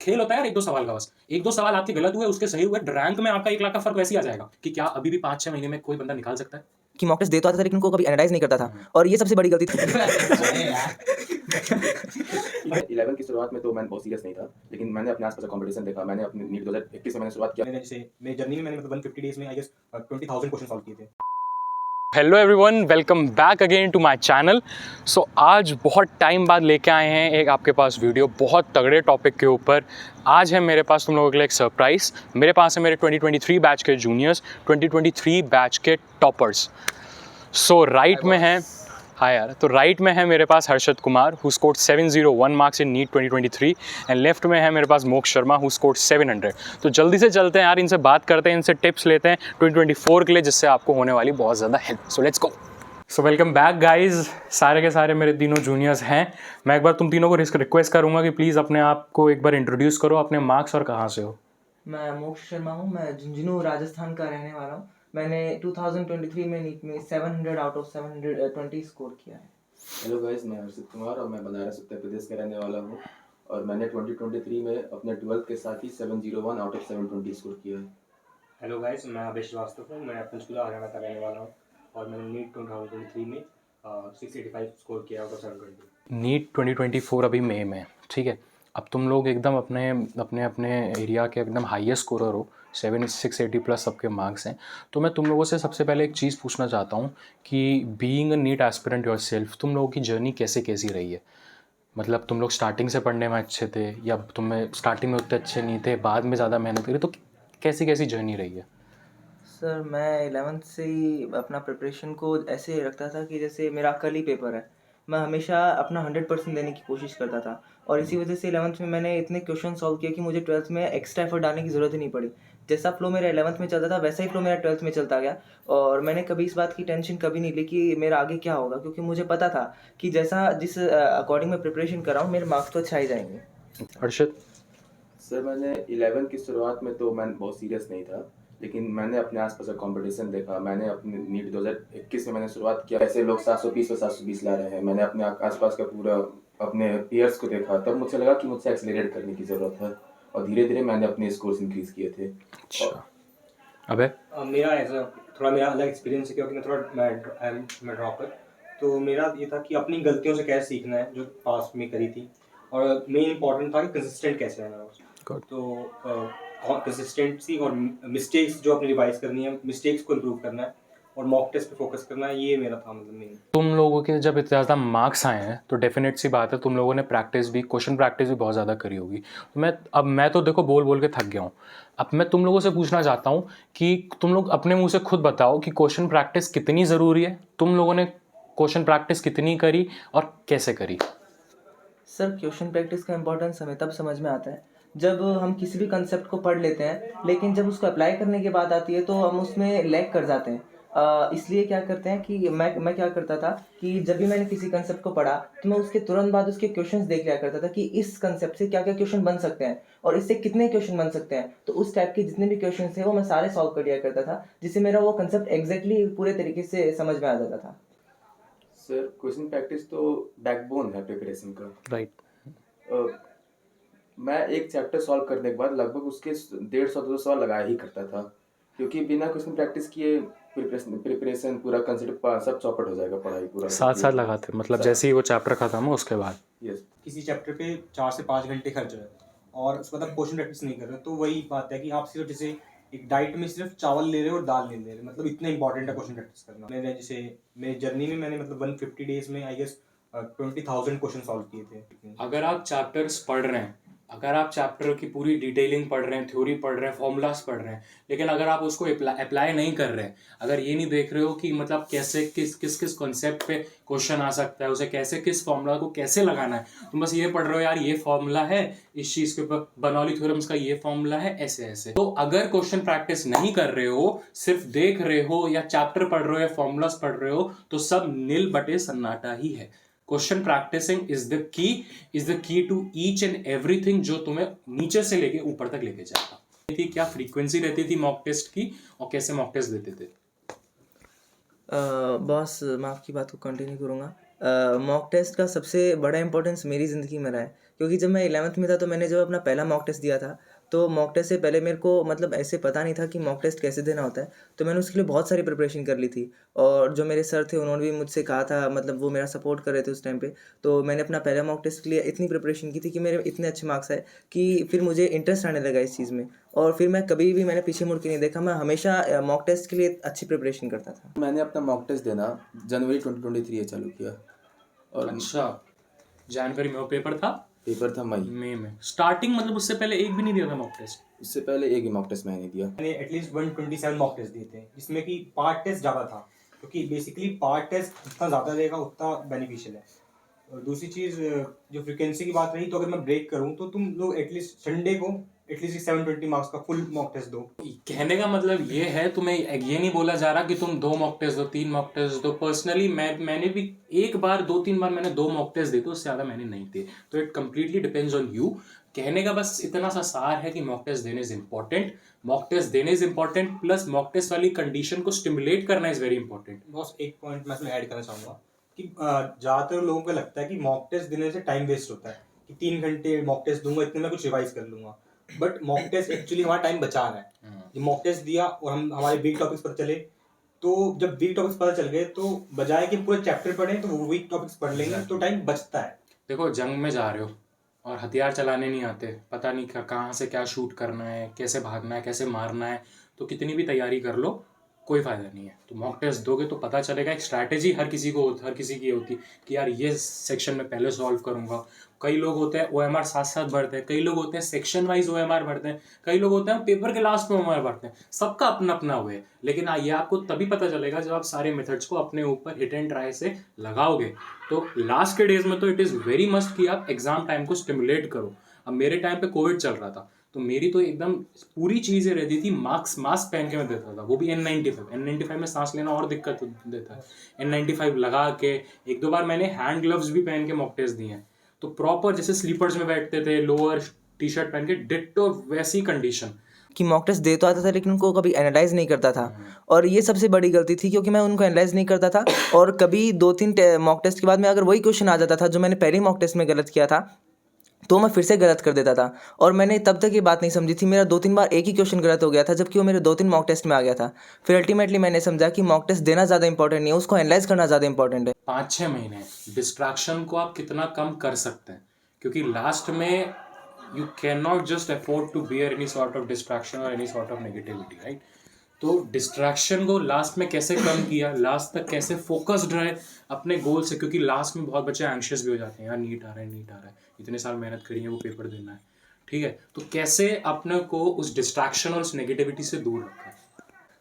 खेल होता है यार, एक दो सवाल का बस। एक दो सवाल आपके गलत हुए, उसके सही हुए, रैंक में आपका 1 लाख का फर्क वैसे ही आ जाएगा कि क्या अभी भी 5-6 महीने में कोई बंदा निकाल सकता है? कि मॉक टेस्ट देता आता था लेकिन उनको कभी एनालाइज नहीं करता था और ये सबसे बड़ी गलती थी। 11 की शुरुआत में तो मैं बहुत सीरियस नहीं था, लेकिन मैंने अपने आसपास का कंपटीशन देखा। मैंने अपने नीट 2021 में मैंने शुरुआत किया। मैंने जैसे मेरी जर्नी में मैंने मतलब 150 डेज में आई गेस 20,000 क्वेश्चन सॉल्व किए थे। Hello everyone, welcome back again to my channel. So आज बहुत टाइम बाद लेके आए हैं एक आपके पास वीडियो बहुत तगड़े टॉपिक के ऊपर। आज है मेरे पास तुम लोगों के लिए एक सरप्राइज़। मेरे पास है मेरे 2023 बैच के जूनियर्स, 2023 बैच के टॉपर्स। सो राइट में है, हाँ यार, तो राइट में है मेरे पास Harshad Kumar who scored 701 marks in NEET 2023 and left में है मेरे पास मोक्ष शर्मा हु स्कोर्ड 700। तो जल्दी से चलते हैं यार, इनसे बात करते हैं, इनसे टिप्स लेते हैं 2024 के लिए, जिससे आपको होने वाली बहुत ज़्यादा help. So let's go. So welcome back guys. सारे के सारे मेरे तीनों जूनियर्स हैं। मैं एक बार तुम तीनों को रिक्वेस्ट करूँगा कि प्लीज़ अपने आप को एक बार इंट्रोड्यूस करो, अपने मार्क्स और कहाँ से हो। मैं मोक्ष शर्मा हूँ, मैं झुंझुनू राजस्थान का रहने वाला हूँ। मैंने 2023 में नीट में 700 आउट ऑफ 720 स्कोर किया है। हेलो गाइस, मैं हर्षद कुमार और मैं बनारस उत्तर प्रदेश का रहने वाला हूँ और मैंने 2023 में अपने 12th के साथ ही 701 आउट ऑफ 720 स्कोर किया है। हेलो गाइस, मैं अभय श्रीवास्तव हूँ, मैं पंचकुला हरियाणा का रहने वाला हूँ और मैंने नीट 2023 में 685 स्कोर किया आउट ऑफ 720। नीट 2024 अभी मई में, ठीक है। अब तुम लोग एकदम अपने अपने अपने एरिया के एकदम हाईएस्ट स्कोरर हो, 680 प्लस सबके मार्क्स हैं। तो मैं तुम लोगों से सबसे पहले एक चीज़ पूछना चाहता हूँ कि being a NEET aspirant yourself, तुम लोगों की जर्नी कैसी रही है? मतलब तुम लोग स्टार्टिंग से पढ़ने में अच्छे थे या तुम्हें स्टार्टिंग में उतने अच्छे नहीं थे, बाद में ज़्यादा मेहनत करी, तो कैसी जर्नी रही है? सर, मैं 11th से ही अपना प्रिपरेशन को ऐसे रखता था कि जैसे मेरा कल ही पेपर है, मैं हमेशा अपना 100% देने की कोशिश करता था और इसी वजह से 11th में मैंने इतने क्वेश्चन सॉल्व किए कि मुझे 12th में एक्स्ट्रा एफर्ट डालने की ज़रूरत ही नहीं पड़ी। जैसा फ्लो मेरा 11th में चलता था वैसा ही फ्लो मेरा 12th में चलता गया और मैंने कभी इस बात की टेंशन कभी नहीं ली कि मेरा आगे क्या होगा, क्योंकि मुझे पता था कि जैसा जिस अकॉर्डिंग मैं प्रिपरेशन कर रहा हूँ मेरे मार्क्स तो अच्छा ही जाएंगे। हर्षद? सर, मैंने 11 की शुरुआत में तो मैं बहुत सीरियस नहीं था, लेकिन मैंने अपने आसपास का कंपटीशन देखा। मैंने अपने नीट 2021 में मैंने शुरुआत किया। ऐसे लोग 720 और 720 ला रहे हैं। मैंने अपने आसपास का पूरा अपने पीयर्स को देखा, तब मुझे लगा कि मुझसे एक्सेलरेट करने की ज़रूरत है और धीरे धीरे मैंने अपने स्कोर्स इंक्रीज़ किए थे। अच्छा, अबे? मेरा ऐसा थोड़ा मेरा अलग एक्सपीरियंस है क्योंकि मैं ड्रॉपर। तो मेरा ये था कि अपनी गलतियों से कैसे सीखना है जो पास्ट में करी थी और मेन इंपॉर्टेंट था कि कंसिस्टेंट कैसे रहना है। Good. तो कंसिस्टेंसी और मिस्टेक्स जो अपनी रिवाइज करनी है, मिस्टेक्स को इम्प्रूव करना है और मॉक टेस्ट पे फोकस करना है, ये मेरा था मतलब मेन। तुम लोगों के जब इतने ज़्यादा मार्क्स आए हैं तो डेफिनेट सी बात है तुम लोगों ने क्वेश्चन प्रैक्टिस भी बहुत ज़्यादा करी होगी। तो मैं तो देखो बोल बोल के थक गया हूँ। अब मैं तुम लोगों से पूछना चाहता हूँ कि तुम लोग अपने मुंह से खुद बताओ कि क्वेश्चन प्रैक्टिस कितनी ज़रूरी है। तुम लोगों ने क्वेश्चन प्रैक्टिस कितनी करी और कैसे करी? सर, क्वेश्चन प्रैक्टिस का इम्पोर्टेंस हमें तब समझ में आता है जब हम किसी भी कंसेप्ट को पढ़ लेते हैं, लेकिन जब उसको अप्लाई करने की बात आती है तो हम उसमें लैग कर जाते हैं। इसलिए क्या करते हैं कि मैं क्या करता था कि जब भी मैंने किसी कंसेप्ट को पढ़ा तो मैं उसके तुरंत बाद उसके क्वेश्चंस देख लिया करता था कि इस कंसेप्ट से क्या क्या क्वेश्चन बन सकते हैं और इससे कितने क्वेश्चन बन सकते हैं। तो उस टाइप के जितने भी क्वेश्चन थे वो मैं सारे सॉल्व कर लिया करता था, जिससे मेरा वो कंसेप्ट एग्जैक्टली पूरे तरीके से समझ में आ जाता था। सर, क्वेश्चन प्रैक्टिस तो बैकबोन है प्रिपरेशन का। राइट। मैं एक चैप्टर सॉल्व करने के बाद लगभग उसके 150-200 सवाल लगाया ही करता था, क्योंकि बिना क्वेश्चन प्रैक्टिस किए प्रिपरेशन पूरा कंसेप्ट सब चौपट हो जाएगा, पढ़ाई पूरा साथ लगाते मतलब जैसे ही वो चैप्टर खत्म हो उसके बाद। यस। किसी चैप्टर पे 4 से 5 घंटे खर्च रहे और उसके बाद आप क्वेश्चन प्रैक्टिस नहीं कर रहे, तो वही बात है कि आप सिर्फ जैसे एक डाइट में सिर्फ चावल ले रहे हो और दाल नहीं ले रहे, मतलब इतना इंपॉर्टेंट है क्वेश्चन प्रैक्टिस करना। मैंने जैसे मेरी जर्नी में मैंने मतलब 150 डेज में आई गेस 20,000 क्वेश्चन सॉल्व किए थे। अगर आप चैप्टर्स पढ़ रहे हैं, अगर आप चैप्टर की पूरी डिटेलिंग पढ़ रहे हैं, थ्योरी पढ़ रहे हैं, फॉर्मूलाज पढ़ रहे हैं, लेकिन अगर आप उसको अप्लाई नहीं कर रहे हैं, अगर ये नहीं देख रहे हो कि मतलब कैसे किस कॉन्सेप्ट पे क्वेश्चन आ सकता है, उसे कैसे किस फॉर्मूला को कैसे लगाना है, तुम बस ये पढ़ रहे हो यार ये फॉर्मूला है, इस चीज़ के ऊपर बर्नौली थ्योरम्स का ये फॉर्मूला है, ऐसे ऐसे। तो अगर क्वेश्चन प्रैक्टिस नहीं कर रहे हो, सिर्फ देख रहे हो या चैप्टर पढ़ रहे हो या फॉर्मूलाज पढ़ रहे हो, तो सब नील बटे सन्नाटा ही है। Question practicing is the key to each and everything जो तुम्हें नीचे से लेके ऊपर तक लेके जाएगा। थी क्या फ्रीक्वेंसी रहती थी मॉक टेस्ट की और कैसे मॉक टेस्ट देते थे? बॉस, मैं आपकी बात को कंटिन्यू करूँगा। मॉक टेस्ट का सबसे बड़ा इंपॉर्टेंस मेरी ज़िंदगी में रहा है, क्योंकि जब मैं 11th में था तो मैंने जब अपना पहला मॉक टेस्ट दिया था, तो मॉक टेस्ट से पहले मेरे को मतलब ऐसे पता नहीं था कि मॉक टेस्ट कैसे देना होता है, तो मैंने उसके लिए बहुत सारी प्रिपरेशन कर ली थी। और जो मेरे सर थे उन्होंने भी मुझसे कहा था, मतलब वो मेरा सपोर्ट कर रहे थे उस टाइम पे। तो मैंने अपना पहला मॉक टेस्ट के लिए इतनी प्रिपरेशन की थी कि मेरे इतने अच्छे मार्क्स आए कि फिर मुझे इंटरेस्ट आने लगा इस चीज़ में। और फिर मैं कभी भी मैंने पीछे मुड़ के नहीं देखा, मैं हमेशा मॉक टेस्ट के लिए अच्छी प्रिपरेशन करता था। मैंने अपना मॉक टेस्ट देना जनवरी 2023 चालू किया और अच्छा, जनवरी में वो पेपर था, पेपर था मई। मई में स्टार्टिंग, मतलब उससे पहले एक भी नहीं दिया था मॉक टेस्ट? उससे पहले एक ही मॉक टेस्ट मैंने दिया। मैंने एटलीस्ट 127 मॉक टेस्ट दिए थे, जिसमें कि पार्ट टेस्ट ज़्यादा था, क्योंकि बेसिकली पार्ट टेस्ट जितना ज़्यादा देगा उतना बेनिफिशियल है। और दूसरी चीज़, जो फ्रिक्वेंसी की बात रही, तो अगर मैं ब्रेक करूँ तो तुम लोग एटलीस्ट संडे को एटलीस्ट 720 मार्क्स का फुल मॉक टेस्ट दो। कहने का मतलब ये है, तुम्हें ये नहीं बोला जा रहा कि तुम 2 मॉक टेस्ट दो, 3 मॉक टेस्ट दो। पर्सनली मैंने भी एक बार 2-3 बार मैंने 2 मॉक टेस्ट दिए, तो उससे ज़्यादा मैंने नहीं दिए। तो it completely depends on you. कहने का बस इतना सा सार है कि मॉक टेस्ट देने इज इंपॉर्टेंट, मॉक टेस्ट देने is important, plus mock test वाली कंडीशन को स्टिमुलेट करना इज वेरी इंपॉर्टेंट। बस एक पॉइंट मैं इसमें ऐड करना चाहूँगा कि ज़्यादातर लोगों को लगता है कि मॉक टेस्ट देने से टाइम वेस्ट होता है, कि 3 घंटे मॉक टेस्ट दूंगा, इतने में कुछ रिवाइज कर लूंगा। बट मॉक टेस्ट एक्चुअली हमारा टाइम बचा रहा है। ये मॉक टेस्ट दिया और हम हमारे वीक टॉपिक्स पर चले, तो जब वीक टॉपिक्स पता चल गए तो बजाय कि पूरे चैप्टर पढ़ें तो वो वीक टॉपिक्स पढ़ लेंगे, तो टाइम बचता है। देखो, जंग में जा रहे हो और हथियार चलाने नहीं आते, पता नहीं कहाँ से क्या शूट करना है, कैसे भागना है, कैसे मारना है, तो कितनी भी तैयारी कर लो कोई फ़ायदा नहीं है। तो मॉक टेस्ट दोगे तो पता चलेगा। एक स्ट्रैटेजी हर किसी की होती कि यार ये सेक्शन में पहले सॉल्व करूँगा। कई लोग होते हैं OMR साथ साथ भरते हैं, कई लोग होते हैं सेक्शन वाइज OMR भरते हैं, कई लोग होते हैं पेपर के लास्ट में OMR भरते हैं। सबका अपना अपना वे है, लेकिन ये आपको तभी पता चलेगा जब आप सारे मेथड्स को अपने ऊपर हिट एंड ट्राई से लगाओगे। तो लास्ट के डेज में तो इट इज़ वेरी मस्ट कि आप एग्जाम टाइम को स्टिमुलेट करो। अब मेरे टाइम पे कोविड चल रहा था, तो मेरी तो एकदम पूरी चीज़ें रहती थी, मास्क पहन के मैं देता था, वो भी N95 में सांस लेना और दिक्कत देता है। N95 लगा के 1-2 बार मैंने हैंड ग्लव्स भी पहन के मॉक टेस्ट दिए हैं। तो प्रॉपर जैसे स्लीपर्स में बैठते थे, लोअर टी-शर्ट पहन के, डिट्टो वैसी कंडीशन। कि मॉक टेस्ट दे तो आता था लेकिन उनको कभी एनालाइज नहीं करता था, और ये सबसे बड़ी गलती थी क्योंकि मैं उनको एनालाइज नहीं करता था। और कभी 2-3 मॉक टेस्ट के बाद में अगर वही क्वेश्चन आ जाता था जो मैंने पहले मॉक टेस्ट में गलत किया था, तो मैं फिर से गलत कर देता था। और मैंने तब तक ये बात नहीं समझी थी, मेरा 2-3 बार एक ही क्वेश्चन गलत हो गया था, जबकि वो मेरे 2-3 मॉक टेस्ट में आ गया था। फिर अल्टीमेटली मैंने समझा कि मॉक टेस्ट देना ज़्यादा इंपॉर्टेंट नहीं है, उसको एनालाइज करना ज़्यादा इंपॉर्टेंट है। 5-6 महीने डिस्ट्रैक्शन को आप कितना कम कर सकते हैं, क्योंकि लास्ट में you can not just afford to bear any sort of distraction और any sort of negativity, right? तो डिस्ट्रैक्शन को लास्ट में कैसे कम किया, लास्ट तक कैसे फोकस्ड रहे अपने गोल से, क्योंकि लास्ट में बहुत बच्चे एंशियस भी हो जाते हैं, यार नीट आ रहा है, इतने साल मेहनत करी है, वो पेपर देना है, ठीक है? तो कैसे अपने को उस डिस्ट्रैक्शन और उस नेगेटिविटी से दूर रखा है?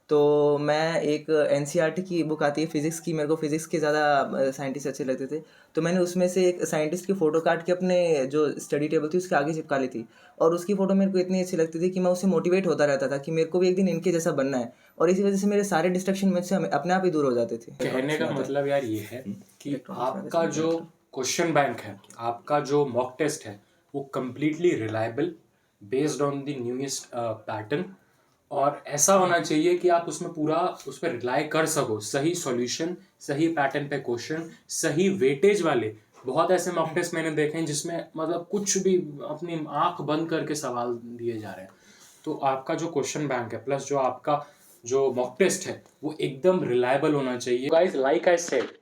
तो मैं एक NCERT की बुक आती है फिज़िक्स की, मेरे को फिज़िक्स के ज़्यादा साइंटिस्ट अच्छे लगते थे, तो मैंने उसमें से एक साइंटिस्ट की फ़ोटो काट के अपने जो स्टडी टेबल थी उसके आगे चिपका ली थी। और उसकी फ़ोटो मेरे को इतनी अच्छी लगती थी कि मैं उससे मोटिवेट होता रहता था कि मेरे को भी एक दिन इनके जैसा बनना है, और इसी वजह से मेरे सारे डिस्ट्रैक्शन मुझसे अपने आप ही दूर हो जाते थे। कहने का मतलब यार ये है कि आपका जो क्वेश्चन बैंक है, आपका जो मॉक टेस्ट है, वो completely reliable, based on the newest pattern, और ऐसा होना चाहिए कि आप उसमें पूरा उस पर रिलाई कर सको। सही सॉल्यूशन, सही पैटर्न पे क्वेश्चन, सही वेटेज वाले। बहुत ऐसे मॉक टेस्ट मैंने देखे हैं जिसमें मतलब कुछ भी अपनी आंख बंद करके सवाल दिए जा रहे हैं। तो आपका जो क्वेश्चन बैंक है प्लस जो आपका जो मॉक टेस्ट है वो एकदम रिलायबल होना चाहिए। Guys, like I said,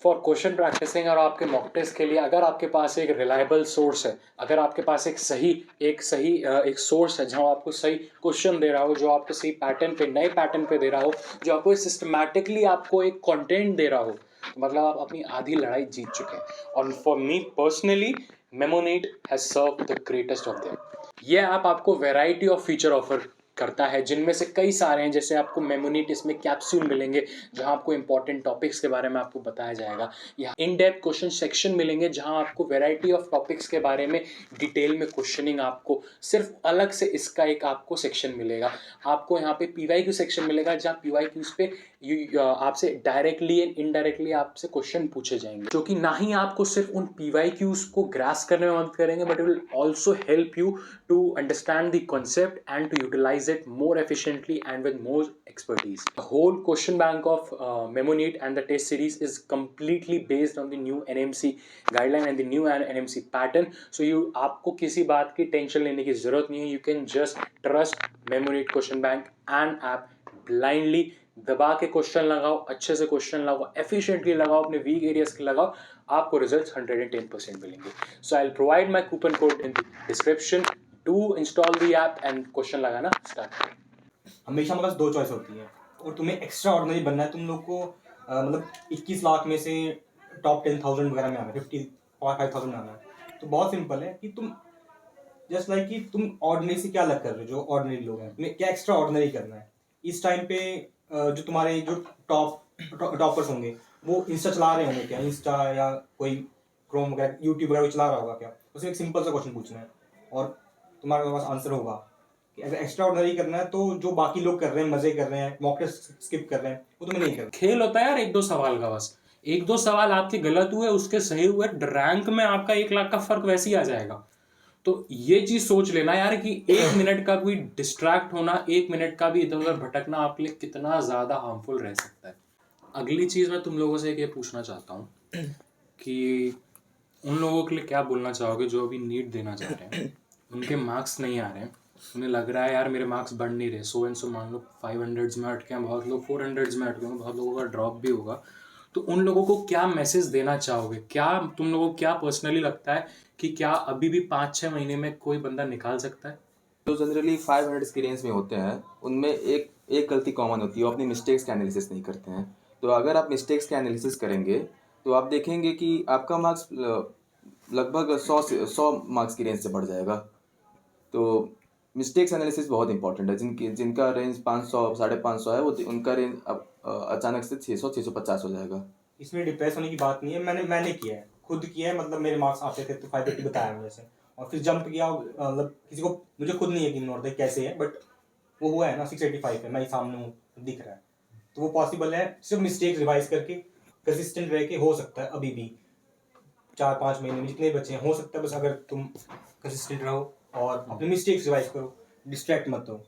for question practicing और आपके मॉक टेस्ट के लिए अगर आपके पास एक रिलायबल सोर्स है, अगर आपके पास एक सही सोर्स है जहाँ आपको सही क्वेश्चन दे रहा हो, जो आपको सही पैटर्न पे, नए पैटर्न पे दे रहा हो, जो आपको सिस्टमैटिकली आपको एक कंटेंट दे रहा हो, मतलब आप अपनी आधी लड़ाई जीत चुके हैं। और for me personally, Memonet has served the greatest of them. ये ऐप आपको वैरायटी ऑफ फीचर ऑफर करता है, जिनमें से कई सारे हैं। जैसे आपको मेमोनेट इसमें कैप्सूल मिलेंगे जहां आपको इंपॉर्टेंट टॉपिक्स के बारे में आपको बताया जाएगा, या इन डेप्थ क्वेश्चन सेक्शन मिलेंगे जहां आपको वैरायटी ऑफ टॉपिक्स के बारे में डिटेल में क्वेश्चनिंग, आपको सिर्फ अलग से इसका एक आपको सेक्शन मिलेगा। आपको यहाँ पे PYQ सेक्शन मिलेगा जहाँ PYQs पे आपसे डायरेक्टली एंड इनडायरेक्टली आपसे क्वेश्चन पूछे जाएंगे, जो कि ना ही आपको सिर्फ उन PYQs को ग्रास्प करने में मदद करेंगे, but it will also help you to understand the concept and to utilise it more efficiently and with more expertise. The whole question bank of MemoNeat and the test series is completely based on the new NMC guideline and the new NMC pattern. So आपको किसी बात की tension लेने की जरूरत नहीं है. You can just trust MemoNeat question bank and app blindly. दबा के क्वेश्चन लगाओ, अच्छे से क्वेश्चन लगाओ, एफिशिएंटली लगाओ, अपने वीक एरियाज के लगाओ, आपको रिजल्ट्स 110% मिलेंगे. So I will provide my coupon code in the description. Do install the app and question लगाना स्टार्ट. हमेशा हमारे पास 2 चॉइस होती है, और तुम्हें एक्स्ट्रा ऑर्डिनरी बनना है. तुम लोग को मतलब 21 लाख में से टॉप 10,000 वगैरह में आना है, 55,000 में आना है. तो बहुत सिंपल है कि तुम जस्ट लाइक कि तुम ऑर्डिनरी से क्या अलग कर रहे हो. जो ऑर्डिनरी लोग हैं, तुम्हें क्या एक्स्ट्रा ऑर्डिनरी करना है. इस टाइम पे जो तुम्हारे जो टॉपर्स होंगे वो इंस्टा चला रहे होंगे क्या, इंस्टा या कोई क्रोम वगैरह यूट्यूब वगैरह चला रहा होगा क्या. उसमें एक सिंपल सा क्वेश्चन पूछना है और तुम्हारे पास आंसर होगा. कि अगर एक्स्ट्रा ऑर्डिनरी करना है तो जो बाकी लोग कर रहे हैं, मजे कर रहे हैं, मॉक टेस्ट स्किप कर रहे हैं, वो तुम्हें नहीं करना. खेल होता है यार 1-2 सवाल का. बस 1-2 सवाल आपके गलत हुए, उसके सही हुए, रैंक में आपका 1 लाख का फर्क वैसे ही आ जाएगा. तो ये चीज सोच लेना यार कि 1 मिनट का भी डिस्ट्रैक्ट होना, 1 मिनट का भी इधर उधर भटकना आपके लिए कितना ज्यादा हार्मफुल रह सकता है. अगली चीज मैं तुम लोगों से ये पूछना चाहता हूँ कि उन लोगों के लिए क्या बोलना चाहोगे जो अभी नीट देना चाह रहे हैं, उनके मार्क्स नहीं आ रहे हैं, उन्हें लग रहा है यार मेरे मार्क्स बढ़ नहीं रहे, सो एंड सो मान लो 500s में अटके हैं, बहुत लोग 400s में अटके होंगे, बहुत लोगों का ड्रॉप भी होगा. तो उन लोगों को क्या मैसेज देना चाहोगे? क्या तुम लोगों को क्या पर्सनली लगता है कि क्या अभी भी 5-6 महीने में कोई बंदा निकाल सकता है? जो जनरली 500 के रेंज में होते हैं उनमें एक गलती कॉमन होती है, वो अपनी मिस्टेक्स का एनालिसिस नहीं करते हैं. तो अगर आप मिस्टेक्स का एनालिसिस करेंगे तो आप देखेंगे कि आपका मार्क्स लगभग 100 मार्क्स की रेंज से बढ़ जाएगा. तो मिस्टेक्स एनालिसिस बहुत इंपॉर्टेंट है. जिनका रेंज 500 550 है, वो उनका रेंज अब अचानक से 600 650 हो जाएगा. इसमें डिप्रेस होने की बात नहीं है. मैंने किया है, खुद किया है. मतलब मेरे मार्क्स आते थे तो 550 बताया मुझे से, और फिर जंप किया. मतलब किसी को, मुझे खुद नहीं यकीन होता कैसे है, बट वो हुआ है ना. 685 है, मैं सामने हूँ, दिख रहा है. तो वो पॉसिबल है सिर्फ मिस्टेक रिवाइज करके, कंसिस्टेंट रह के. हो सकता है अभी भी 4-5 महीने में जितने बचे हैं, हो सकता है. बस अगर तुम कंसिस्टेंट रहो और अपनी मिस्टेक्स रिवाइज करो, डिस्ट्रैक्ट मत हो.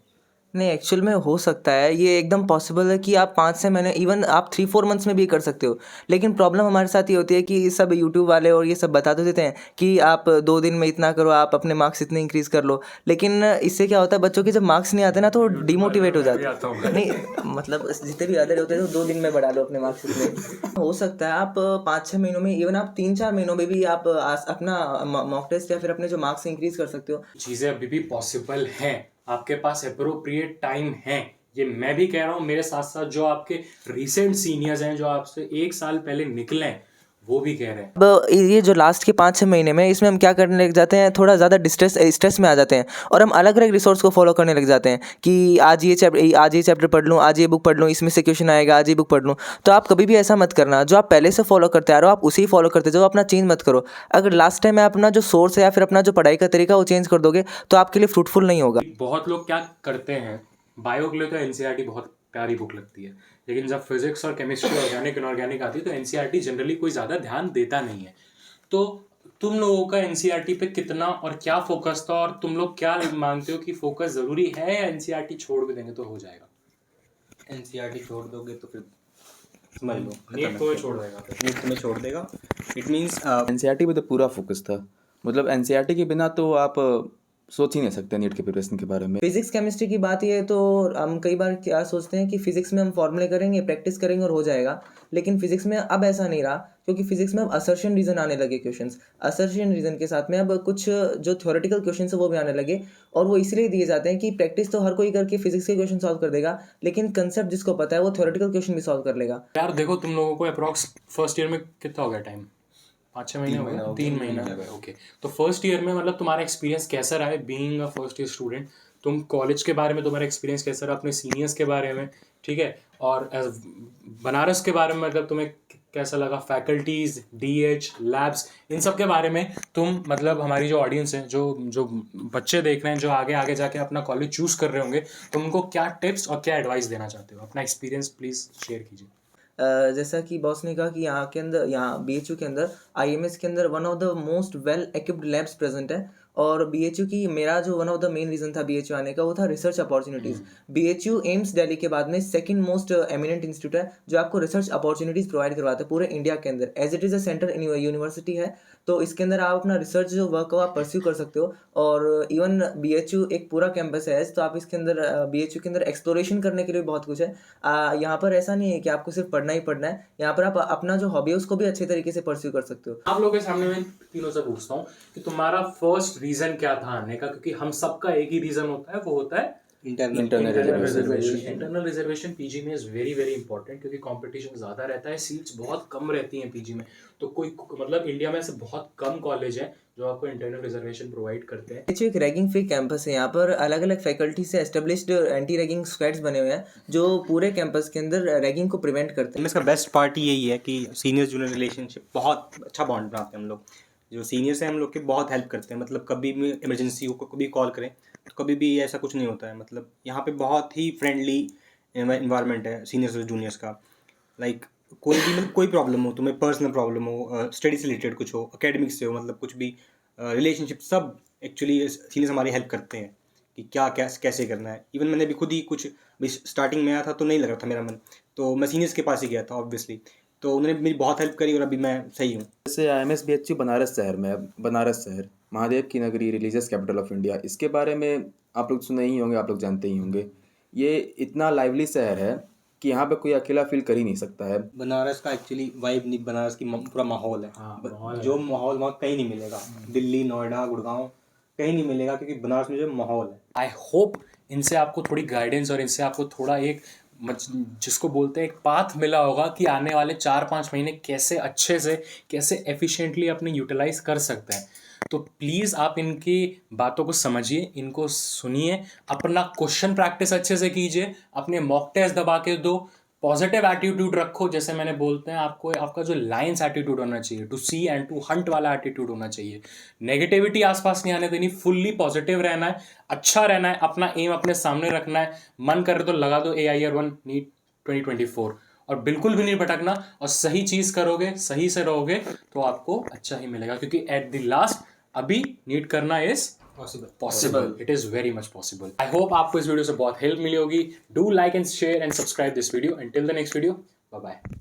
नहीं, एक्चुअल में हो सकता है, ये एकदम पॉसिबल है कि आप 5 से महीने, इवन आप 3-4 मंथ्स में भी कर सकते हो. लेकिन प्रॉब्लम हमारे साथ ये होती है कि सब यूट्यूब वाले और ये सब बता तो देते हैं कि आप 2 दिन में इतना करो, आप अपने मार्क्स इतने इंक्रीज़ कर लो. लेकिन इससे क्या होता है, बच्चों के जब मार्क्स नहीं आते ना तो डिमोटिवेट हो जाते हैं. नहीं मतलब जितने भी अदर होते हैं तो 2 दिन में बढ़ा लो अपने मार्क्स इतने. हो सकता है आप 5-6 महीनों में, इवन आप 3-4 महीनों में भी आप अपना मॉक टेस्ट या फिर अपने जो मार्क्स इंक्रीज़ कर सकते हो. चीज़ें अभी भी पॉसिबल हैं, आपके पास अप्रोप्रिएट टाइम है. ये मैं भी कह रहा हूँ, मेरे साथ साथ जो आपके रिसेंट सीनियर्स हैं, जो आपसे 1 साल पहले निकले हैं, वो भी कह रहे हैं. अब ये जो लास्ट के 5-6 महीने में, इसमें हम क्या करने लग जाते हैं, थोड़ा ज़्यादा स्ट्रेस में आ जाते हैं और हम अलग अलग रिसोर्स को फॉलो करने लग जाते हैं कि आज ये चैप्टर पढ़ लूँ, आज ये बुक पढ़ लूँ, इसमें से क्वेश्चन आएगा, आज ये बुक पढ़ लूँ. तो आप कभी भी ऐसा मत करना. जो आप पहले से फॉलो करते आ रहे हो, आप उसी फॉलो करते जाओ, अपना चेंज मत करो. अगर लास्ट टाइम में अपना जो सोर्स है या फिर अपना जो पढ़ाई का तरीका वो चेंज कर दोगे तो आपके लिए फ्रूटफुल नहीं होगा. बहुत लोग क्या करते हैं, बायो के लिए तो एनसीईआरटी बहुत प्यारी बुक लगती है, लेकिन जब फिजिक्स और केमिस्ट्री, ऑर्गेनिक इनऑर्गेनिक आती है तो एनसीईआरटी जनरली कोई ज़्यादा ध्यान देता नहीं है. तो तुम लोगों का एनसीईआरटी पे कितना और क्या फोकस था, और तुम लोग क्या मानते हो कि फोकस ज़रूरी है या एनसीईआरटी छोड़ भी देंगे तो हो जाएगा? एनसीईआरटी छोड़ दोगे तो फिर समझ लो नीट को छोड़ देगा, नीट तुम्हें छोड़ देगा. इट मीन्स एनसीईआरटी पे तो पूरा फोकस था. मतलब एनसीईआरटी के बिना तो आप सोच ही नहीं सकते नीट के प्रिपरेशन के बारे में. फिजिक्स केमिस्ट्री की बात ये है तो हम कई बार क्या सोचते हैं कि फिजिक्स में हम फॉर्मूले करेंगे, प्रैक्टिस करेंगे और हो जाएगा. लेकिन फिजिक्स में अब ऐसा नहीं रहा, क्योंकि फिजिक्स में अब असर्शन रीजन आने लगे क्वेश्चंस. असर्शन रीजन के साथ में अब कुछ जो थ्योरेटिकल क्वेश्चंस है वो भी आने लगे, और वो इसलिए दिए जाते हैं कि प्रैक्टिस तो हर कोई करके फिजिक्स के क्वेश्चन सॉल्व कर देगा, लेकिन कंसेप्ट जिसको पता है वो थ्योरेटिकल क्वेश्चन भी सॉल्व कर लेगा. यार देखो, तुम लोगों को अप्रॉक्स फर्स्ट ईयर में कितना हो गया टाइम? 5-6 महीने हो गए, 3 महीने हो गए. ओके, तो फर्स्ट ईयर में मतलब तुम्हारा एक्सपीरियंस कैसा रहा है being a first year student? तुम कॉलेज के बारे में तुम्हारा एक्सपीरियंस कैसा रहा, अपने सीनियर्स के बारे में, ठीक है, और बनारस के बारे में मतलब तुम्हें कैसा लगा, फैकल्टीज़, DH, लैब्स, इन सब के बारे में तुम मतलब हमारी जो ऑडियंस है, जो जो बच्चे देख रहे हैं, जो आगे आगे जाके अपना कॉलेज चूज़ कर रहे होंगे, तुम उनको क्या टिप्स और क्या एडवाइस देना चाहते हो? अपना एक्सपीरियंस प्लीज़ शेयर कीजिए। जैसा कि बॉस ने कहा कि यहाँ के अंदर, यहाँ BHU के अंदर, IMS के अंदर one of the most well equipped labs present है। और BHU की, मेरा जो one of the main reason था BHU आने का, वो था research opportunities. BHU AIIMS Delhi के बाद में सेकंड मोस्ट एमिनेंट इंस्टीट्यूट है जो आपको रिसर्च अपॉर्चुनिटीज़ प्रोवाइड करवाता है पूरे इंडिया के अंदर। As it is a centre university है, तो इसके अंदर आप अपना रिसर्च जो वर्क हो आप परस्यू कर सकते हो। और इवन BHU एक पूरा कैंपस है, तो आप इसके अंदर BHU के अंदर एक्सप्लोरेशन करने के लिए बहुत कुछ है। यहाँ पर ऐसा नहीं है कि आपको सिर्फ पढ़ना ही पढ़ना है, यहाँ पर आप अपना जो हॉबी है उसको भी अच्छे तरीके से परस्यू कर सकते हो। आप लोगों के सामने मैं तीनों से पूछता हूँ कि तुम्हारा फर्स्ट रीज़न क्या था आने का, क्योंकि हम सबका एक ही रीज़न होता है, वो होता है इंटरनल रिजर्वेशन। पीजी में इज़ वेरी वेरी इंपॉर्टेंट, क्योंकि कंपटीशन ज़्यादा रहता है, सीट्स बहुत कम रहती हैं पीजी में। तो कोई मतलब इंडिया में ऐसे बहुत कम कॉलेज हैं जो आपको इंटरनल रिजर्वेशन प्रोवाइड करते हैं। BHU एक रैगिंग फ्री कैंपस है। यहाँ पर अलग अलग फैकल्टी से एस्टेब्लिश्ड एंटी रैगिंग स्क्वाड्स बने हुए हैं जो पूरे कैंपस के अंदर रैगिंग को प्रिवेंट करते हैं। इसका बेस्ट पार्ट यही है कि सीनियर जूनियर रिलेशनशिप बहुत अच्छा बॉन्ड बनाते हैं हम लोग। जो सीनियर्स हैं हम लोग के बहुत हेल्प करते हैं, मतलब कभी भी इमरजेंसी हो, कभी कॉल करें तो कभी भी ऐसा कुछ नहीं होता है। मतलब यहाँ पे बहुत ही फ्रेंडली इन्वायरमेंट है सीनियर्स और जूनियर्स का। लाइक कोई भी मतलब कोई प्रॉब्लम हो, तुम्हें पर्सनल प्रॉब्लम हो, स्टडी से रिलेटेड कुछ हो, एकेडमिक्स से हो, मतलब कुछ भी रिलेशनशिप, सब एक्चुअली सीनियर्स हमारी हेल्प करते हैं कि क्या कैसे करना है। इवन मैंने भी खुद ही कुछ स्टार्टिंग में आया था तो नहीं लग रहा था मेरा मन, तो मैं सीनियर्स के पास ही गया था ऑब्वियसली, तो उन्होंने मेरी बहुत हेल्प करी और अभी मैं सही हूँ। जैसे IMS BHU बनारस शहर में है। बनारस शहर महादेव की नगरी, रिलीजियस कैपिटल ऑफ इंडिया, इसके बारे में आप लोग सुने ही होंगे, आप लोग जानते ही होंगे। ये इतना लाइवली शहर है कि यहाँ पे कोई अकेला फील कर ही नहीं सकता है। बनारस का एक्चुअली वाइब नहीं, बनारस की पूरा माहौल है। हाँ, माहौल है। जो माहौल वहाँ कहीं नहीं मिलेगा, दिल्ली, नोएडा, गुड़गांव कहीं नहीं मिलेगा, क्योंकि बनारस में जो माहौल है। आई होप इनसे आपको थोड़ी गाइडेंस और इनसे आपको थोड़ा एक जिसको बोलते हैं एक पाथ मिला होगा कि आने वाले 4-5 महीने कैसे अच्छे से, कैसे एफिशिएंटली अपने यूटिलाइज कर सकते हैं। तो प्लीज़ आप इनकी बातों को समझिए, इनको सुनिए, अपना क्वेश्चन प्रैक्टिस अच्छे से कीजिए, अपने मॉक टेस्ट दबा के दो, पॉजिटिव एटीट्यूड रखो। जैसे मैंने बोलते हैं, आपको आपका जो लायंस एटीट्यूड होना चाहिए, to see and to hunt वाला एटीट्यूड होना चाहिए। नेगेटिविटी आसपास नहीं आने देनी, फुल्ली पॉजिटिव रहना है, अच्छा रहना है, अपना एम अपने सामने रखना है। मन करे तो लगा दो AIR1 नीट 2024, और बिल्कुल भी नहीं भटकना, और सही चीज़ करोगे, सही से रहोगे तो आपको अच्छा ही मिलेगा, क्योंकि एट द लास्ट अभी नीट करना is possible, it is very much possible. I hope आपको इस वीडियो से बहुत हेल्प मिली होगी। Do like and share and subscribe this video. Until the next video, bye bye.